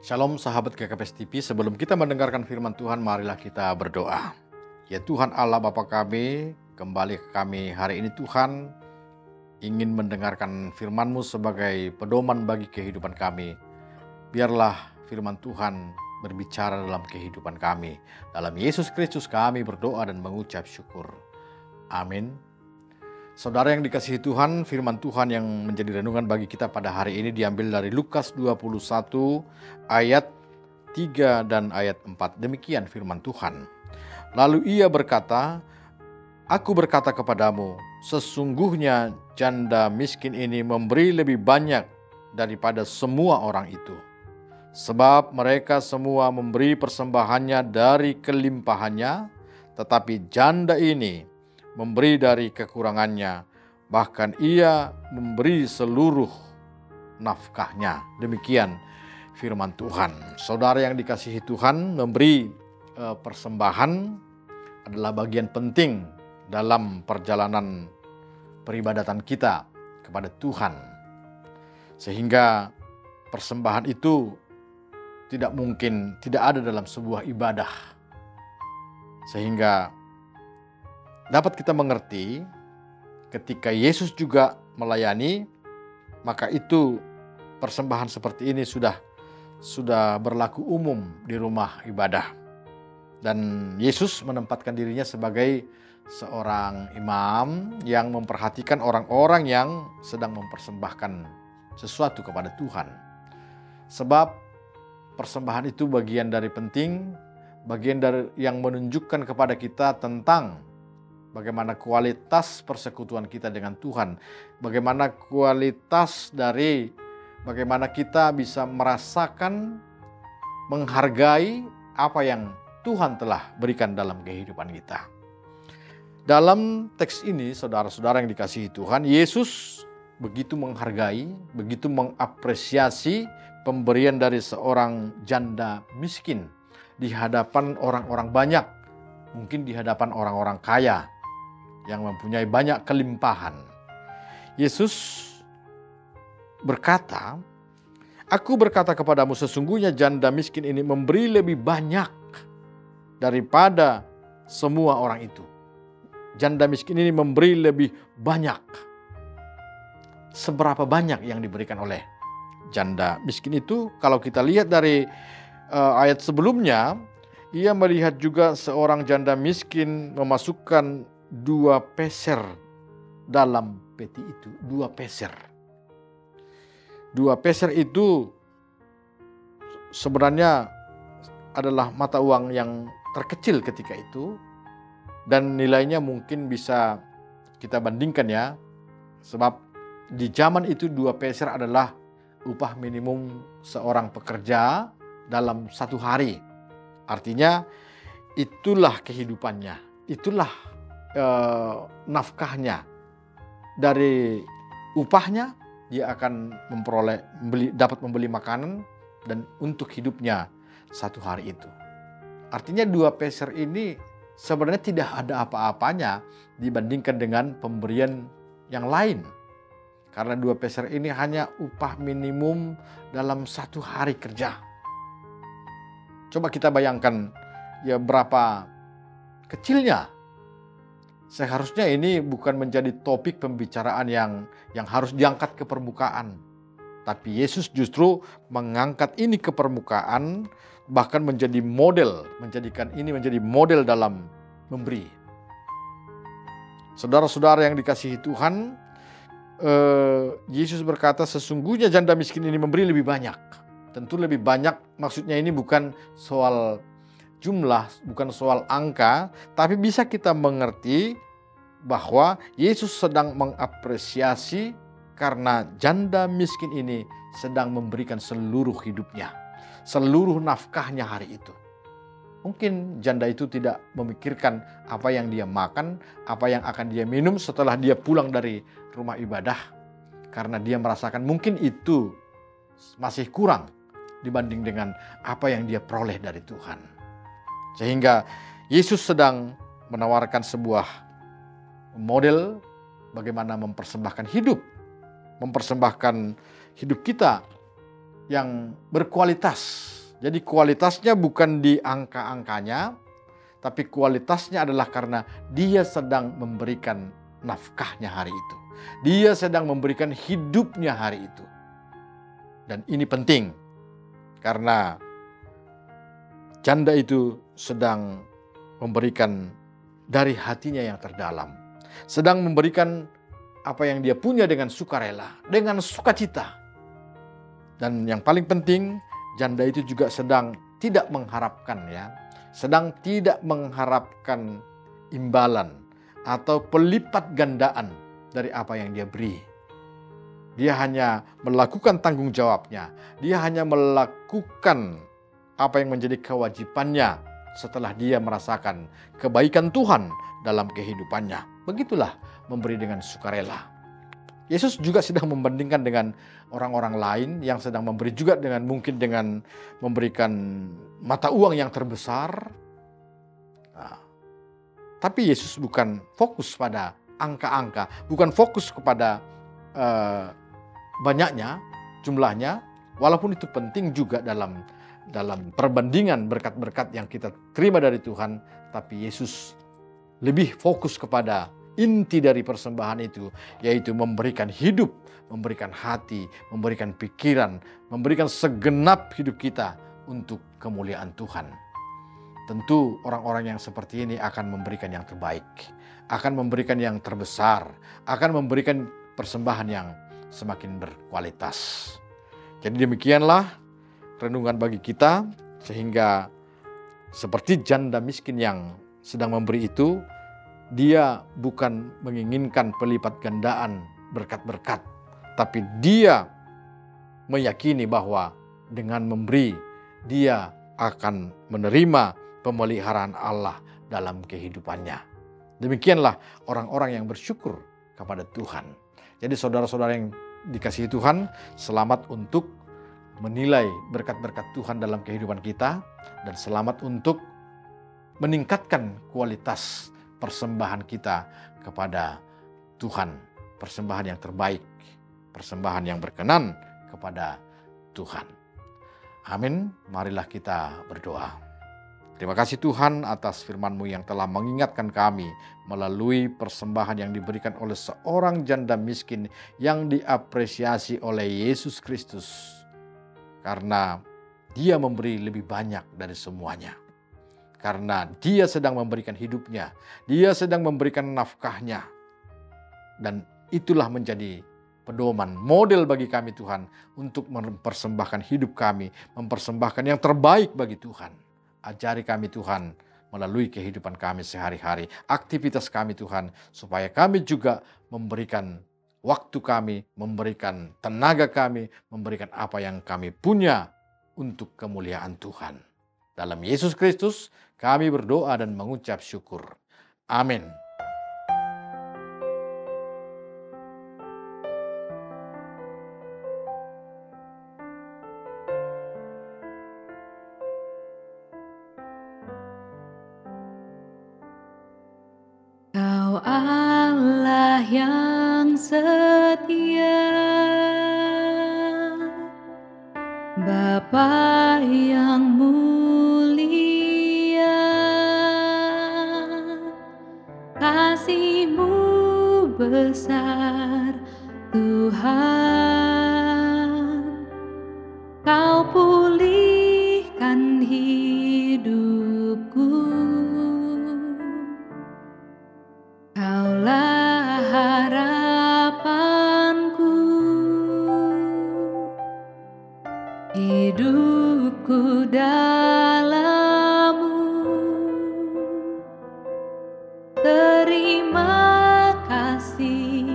Shalom sahabat GKPS TV, sebelum kita mendengarkan firman Tuhan, marilah kita berdoa. Ya Tuhan Allah Bapa kami, kembali ke kami hari ini Tuhan, ingin mendengarkan firman-Mu sebagai pedoman bagi kehidupan kami. Biarlah firman Tuhan berbicara dalam kehidupan kami. Dalam Yesus Kristus kami berdoa dan mengucap syukur. Amin. Saudara yang dikasihi Tuhan, firman Tuhan yang menjadi renungan bagi kita pada hari ini diambil dari Lukas 21 ayat 3 dan ayat 4. Demikian firman Tuhan. Lalu ia berkata, "Aku berkata kepadamu, sesungguhnya janda miskin ini memberi lebih banyak daripada semua orang itu. Sebab mereka semua memberi persembahannya dari kelimpahannya, tetapi janda ini memberi dari kekurangannya, bahkan ia memberi seluruh nafkahnya." Demikian firman Tuhan. Saudara yang dikasihi Tuhan, memberi persembahan adalah bagian penting dalam perjalanan peribadatan kita kepada Tuhan. Sehingga persembahan itu tidak mungkin tidak ada dalam sebuah ibadah. Sehingga dapat kita mengerti ketika Yesus juga melayani, maka itu persembahan seperti ini sudah berlaku umum di rumah ibadah. Dan Yesus menempatkan dirinya sebagai seorang imam yang memperhatikan orang-orang yang sedang mempersembahkan sesuatu kepada Tuhan. Sebab persembahan itu bagian dari penting, bagian dari yang menunjukkan kepada kita tentang bagaimana kualitas persekutuan kita dengan Tuhan. Bagaimana kualitas dari bagaimana kita bisa merasakan, menghargai apa yang Tuhan telah berikan dalam kehidupan kita. Dalam teks ini, saudara-saudara yang dikasihi Tuhan, Yesus begitu menghargai, begitu mengapresiasi pemberian dari seorang janda miskin di hadapan orang-orang banyak, mungkin di hadapan orang-orang kaya yang mempunyai banyak kelimpahan. Yesus berkata, "Aku berkata kepadamu, sesungguhnya janda miskin ini memberi lebih banyak daripada semua orang itu." Janda miskin ini memberi lebih banyak. Seberapa banyak yang diberikan oleh janda miskin itu? Kalau kita lihat dari ayat sebelumnya, ia melihat juga seorang janda miskin memasukkan 2 peser dalam peti itu. 2 peser. 2 peser itu sebenarnya adalah mata uang yang terkecil ketika itu. Dan nilainya mungkin bisa kita bandingkan ya. Sebab di zaman itu 2 peser adalah upah minimum seorang pekerja dalam 1 hari. Artinya itulah kehidupannya. Itulah nafkahnya. Dari upahnya dia akan dapat membeli makanan dan untuk hidupnya 1 hari itu. Artinya 2 peser ini sebenarnya tidak ada apa-apanya dibandingkan dengan pemberian yang lain. Karena 2 peser ini hanya upah minimum dalam 1 hari kerja. Coba kita bayangkan ya berapa kecilnya. Seharusnya ini bukan menjadi topik pembicaraan yang harus diangkat ke permukaan. Tapi Yesus justru mengangkat ini ke permukaan, bahkan menjadi model, menjadikan ini menjadi model dalam memberi. Saudara-saudara yang dikasihi Tuhan, Yesus berkata sesungguhnya janda miskin ini memberi lebih banyak. Tentu lebih banyak maksudnya ini bukan soal jumlah, bukan soal angka, tapi bisa kita mengerti bahwa Yesus sedang mengapresiasi karena janda miskin ini sedang memberikan seluruh hidupnya, seluruh nafkahnya hari itu. Mungkin janda itu tidak memikirkan apa yang dia makan, apa yang akan dia minum setelah dia pulang dari rumah ibadah, karena dia merasakan mungkin itu masih kurang dibanding dengan apa yang dia peroleh dari Tuhan. Sehingga Yesus sedang menawarkan sebuah model bagaimana mempersembahkan hidup kita yang berkualitas Jadi kualitasnya bukan di angka-angkanya, tapi kualitasnya adalah karena dia sedang memberikan nafkahnya hari itu. Dia sedang memberikan hidupnya hari itu. Dan ini penting karena janda itu sedang memberikan dari hatinya yang terdalam. Sedang memberikan apa yang dia punya dengan sukarela, dengan sukacita. Dan yang paling penting, janda itu juga sedang tidak mengharapkan sedang tidak mengharapkan imbalan atau pelipat gandaan dari apa yang dia beri. Dia hanya melakukan tanggung jawabnya. Dia hanya melakukan apa yang menjadi kewajibannya setelah dia merasakan kebaikan Tuhan dalam kehidupannya. Begitulah memberi dengan sukarela. Yesus juga sedang membandingkan dengan orang-orang lain yang sedang memberi juga mungkin dengan memberikan mata uang yang terbesar. Nah, tapi Yesus bukan fokus pada angka-angka, bukan fokus kepada banyaknya jumlahnya, walaupun itu penting juga dalam perbandingan berkat-berkat yang kita terima dari Tuhan, tapi Yesus lebih fokus kepada inti dari persembahan itu, yaitu memberikan hidup, memberikan hati, memberikan pikiran, memberikan segenap hidup kita untuk kemuliaan Tuhan. Tentu orang-orang yang seperti ini akan memberikan yang terbaik, akan memberikan yang terbesar, akan memberikan persembahan yang semakin berkualitas. Jadi demikianlah renungan bagi kita, sehingga seperti janda miskin yang sedang memberi itu, dia bukan menginginkan pelipat gandaan berkat-berkat, tapi dia meyakini bahwa dengan memberi, dia akan menerima pemeliharaan Allah dalam kehidupannya. Demikianlah orang-orang yang bersyukur kepada Tuhan. Jadi saudara-saudara yang dikasihi Tuhan, selamat untuk menilai berkat-berkat Tuhan dalam kehidupan kita, dan selamat untuk meningkatkan kualitas persembahan kita kepada Tuhan, persembahan yang terbaik, persembahan yang berkenan kepada Tuhan. Amin. Marilah kita berdoa. Terima kasih Tuhan atas firman-Mu yang telah mengingatkan kami melalui persembahan yang diberikan oleh seorang janda miskin yang diapresiasi oleh Yesus Kristus, karena dia memberi lebih banyak dari semuanya. Karena dia sedang memberikan hidupnya, dia sedang memberikan nafkahnya. Dan itulah menjadi pedoman, model bagi kami Tuhan, untuk mempersembahkan hidup kami, mempersembahkan yang terbaik bagi Tuhan. Ajari kami Tuhan melalui kehidupan kami sehari-hari, aktivitas kami Tuhan, supaya kami juga memberikan waktu kami, memberikan tenaga kami, memberikan apa yang kami punya untuk kemuliaan Tuhan. Dalam Yesus Kristus kami berdoa dan mengucap syukur. Amin. Kau Allah yang setia, Bapa yang mulia, kasih-Mu besar Tuhan. Kau pulihkan hidupku, Kaulah harapanku. Hidupku dalam-Mu, terima kasih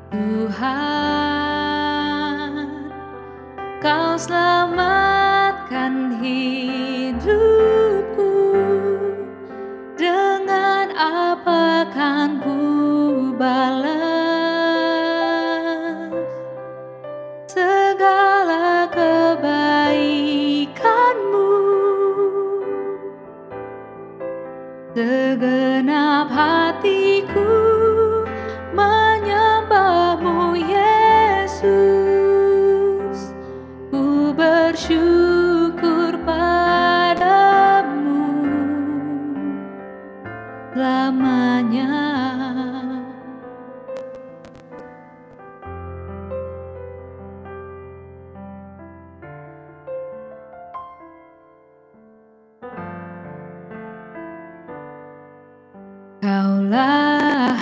Tuhan. Kau selamatkan hidupku, dengan apa kan ku balas segala kebaikan-Mu. Segenap hatiku menyembah-Mu Yesus. Ku bersyukur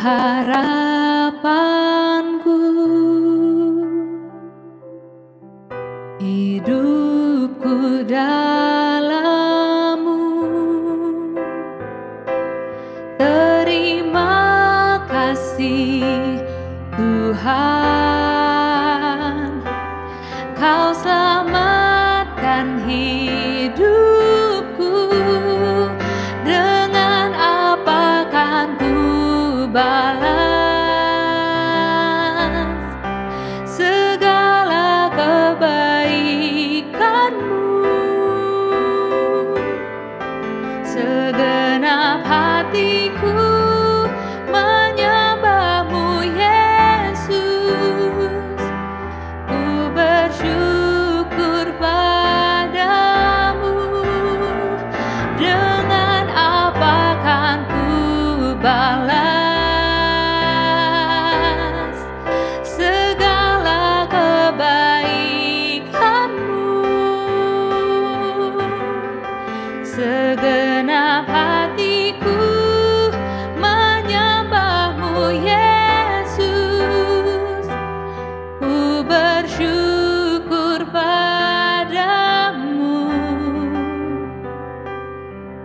harapanku, hidupku dalam-Mu. Terima kasih Tuhan, Kau selamatkan hidupku. Dengan apa kan ku balas segala kebaikan-Mu? Segenap hatiku menyembah-Mu, Yesus. Ku bersyukur padamu. Dengan apa kan ku balas segala kebaikan-Mu? Segenap hatiku menyembah-Mu, Yesus. Ku bersyukur padamu.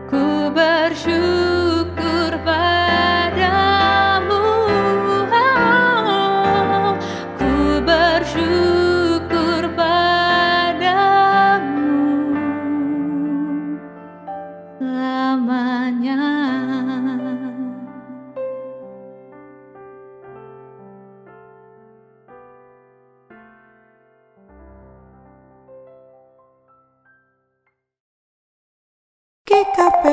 Ku bersyukur padamu. Ku bersyukur padamu selamanya. GKP